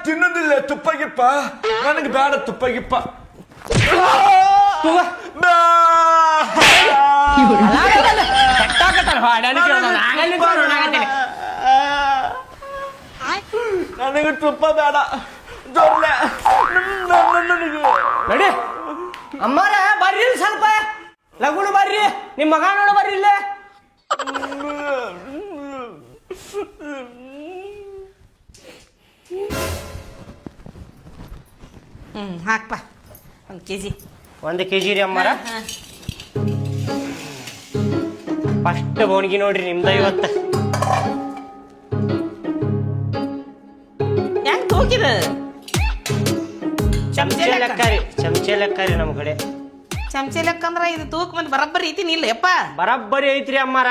ತಿನ್ನೋದಿಲ್ಲ ತುಪ್ಪ ಗಿಪ್ಪ ನನಗೆ ಬೇಡ ತುಪ್ಪ ಗಿಪ್ಪ ನನಗೆ ತುಪ್ಪ ಬೇಡ ನಡಿ ಅಮ್ಮಾರ ಬರ್ರಿ ಸ್ವಲ್ಪ ಲಗುನು ಬರ್ರಿ ನಿಮ್ ಮಗ ನೋಡ ಬರ್ರಿ ಇಲ್ಲೇ ಹಾಕ್ಪ 1 kg 1 kg ರೀ ಅಮ್ಮಾರ ಫಸ್ಟ್ ಬೋಣಿಗೆ ನೋಡ್ರಿ ನಿಮ್ದ ಇವತ್ತು ಹೆಂಗ್ ತೂಕಿದ ಚಮಚೆ ಲೆಕ್ಕ ರೀ ನಮ್ ಕಡೆ ಚಮಚೆ ಲೆಕ್ಕ ಅಂದ್ರ ಇದು ತೂಕ ಮಂದಿ ಬರಬ್ಬರಿ ಐತಿ ಇಲ್ಲ ಯಪ್ಪ ಬರಬ್ಬರಿ ಐತ್ರಿ ಅಮ್ಮಾರ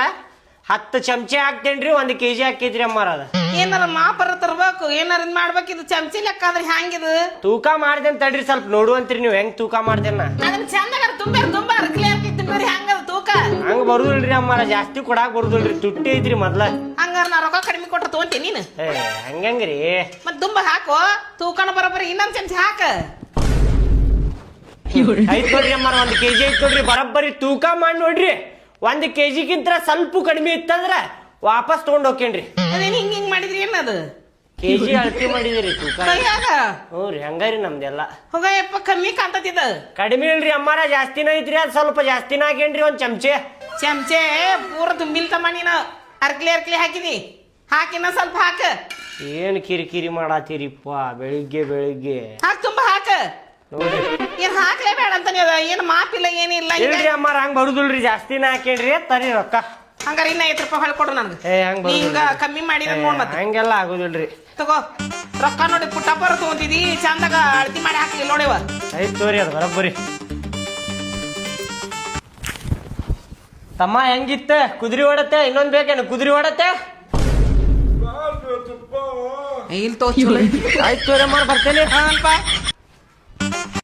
10 ಚಮಚೆ ಹಾಕ್ತೇನ್ರಿ 1 kg ಹಾಕೈತ್ರಿ ಅಮ್ಮಾರ ಅದ ಏನಾರ ಮಾಪರ ತರ್ಬೇಕು ಏನಾರ ಮಾಡ್ಬೇಕು ಇದು ಚಮಚೆ ಲೆಕ್ಕ ಆದ್ರೆ ಹ್ಯಾಂಗಿದು ತೂಕ ಮಾಡ್ದೇನ್ ತಡ್ರಿ ಸ್ವಲ್ಪ ನೋಡುವಂತ್ರಿ ನೀವ್ ಹೆಂಗ್ ತೂಕ ಮಾಡ್ತೇನ ಅದನ್ನ ಚಂದಾಗ ತುಂಬ ಕ್ಲಿಯರ್ ತುಂಬಿರಿ ಹಂಗದ ತೂಕ ಹಂಗ ಬರುದಿಲ್ರಿ ಅಮ್ಮಾರ ಜಾಸ್ತಿ ಕೊಡಾಕ್ ಬರುದಿಲ್ರಿ ತುಟ್ಟಿ ಐತ್ರಿ ಮೊದ್ಲ ಹಂಗಾರ ನಾ ರೊಕ್ಕ ಕಡಿಮೆ ಕೊಟ್ಟು ತಗೊಂತೀನಿ ನೀನು ಹಂಗಂಗ್ರಿ ಮತ್ ತುಂಬ ಹಾಕೋ ತೂಕನ ಬರಬ್ಬರಿ ಇನ್ನೊಂದ್ ಚಮಚೆ ಹಾಕ ಐತ್ ನೋಡ್ರಿ ಅಮ್ಮಾರ 1 kg ಐತ್ ನೋಡ್ರಿ ಬರಬ್ಬರಿ ತೂಕ ಮಾಡಿ ನೋಡ್ರಿ 1 kg ಗಿಂತ ಸ್ವಲ್ಪ ಕಡಿಮೆ ಇತ್ತಂದ್ರ ವಾಪಸ್ ತಗೊಂಡ್ ಹೋಗ್ತೇನ್ರಿ ಅದೇನ್ ಹಿಂಗ್ ಮಾಡಿದ್ರಿ ಏನದು kg ಅಳತಿ ಮಾಡಿದಿರಿ ತೂಕ ಕೈಯಾಗ ಹ್ಞೂ ರೀ ಹಂಗಾರಿ ನಮ್ದೆಲ್ಲ ಹೋಗಯಪ್ಪ ಕಮ್ಮಿ ಕಾಂತತಿದ ಕಡಿಮೆ ಇಲ್ರಿ ಅಮ್ಮಾರ ಜಾಸ್ತಿನ ಐತ್ರಿ ಅದ್ ಸ್ವಲ್ಪ ಜಾಸ್ತಿನ ಹಾಕೇನ್ರಿ 1 ಚಮಚೆ ಪೂರ ತುಂಬಿಲ್ ತಮ್ಮ ನೀನು ಅರ್ಕ್ಲಿ ಹಾಕಿದಿ ಹಾಕಿನ ಸ್ವಲ್ಪ ಹಾಕ ಏನ್ ಕಿರಿಕಿರಿ ಮಾಡಾತೀರಿಪ್ಪ ಬೆಳಿಗ್ಗೆ ಹಾಕ್ ತುಂಬ ಹಾಕ ನೋಡ್ರಿ ಏನ್ ಹಾಕ್ಲೇ ಬೇಡ ಅಂತ ನೀವ ಏನ್ ಮಾಪಿಲ್ಲ ಏನಿಲ್ಲ ಇಲ್ರಿ ಅಮ್ಮಾರ ಹಂಗ ಬರುದಿಲ್ರಿ ಜಾಸ್ತಿನ ಹಾಕೇನ್ರಿ ತರಿ ರೊಕ್ಕ ಹಂಗಾರ ಇನ್ನ 5 ರೂಪಾಯಿ ಹೊಳ್ಕೊಡ್ರು ನನ್ಗೆ ಹಂಗ ಹಿಂಗ ಕಮ್ಮಿ ಮಾಡಿದ ನೋಡ್ ಮತ್ತೆ ಹಂಗೆಲ್ಲ ಆಗುದಿಲ್ರಿ ತಗೋ ರೊಕ್ಕ ನೋಡಿ ಪುಟ್ಟಪ್ಪರ ತಗೊಂತಿದಿ ಚಂದಾಗ ಅಳತಿ ಮಾಡಿ ಹಾಕ್ಲಿ ನೋಡಿವ ಐತ್ ತೋರಿ ಅದು ಬರಬ್ಬರಿ ತಮ್ಮ ಹೆಂಗಿತ್ತ ಕುದುರೆ ಓಡತ್ತೆ ಇನ್ನೊಂದ್ ಬೇಕೇನು ಕುದುರೆ ಓಡತ್ತೆ ಇಲ್ ತೋ ಚಲೋ ಆಯ್ತು ತೋರಿ ಅಮ್ಮಾರ ಬರ್ತೇನೆ ಅಲ್ಪ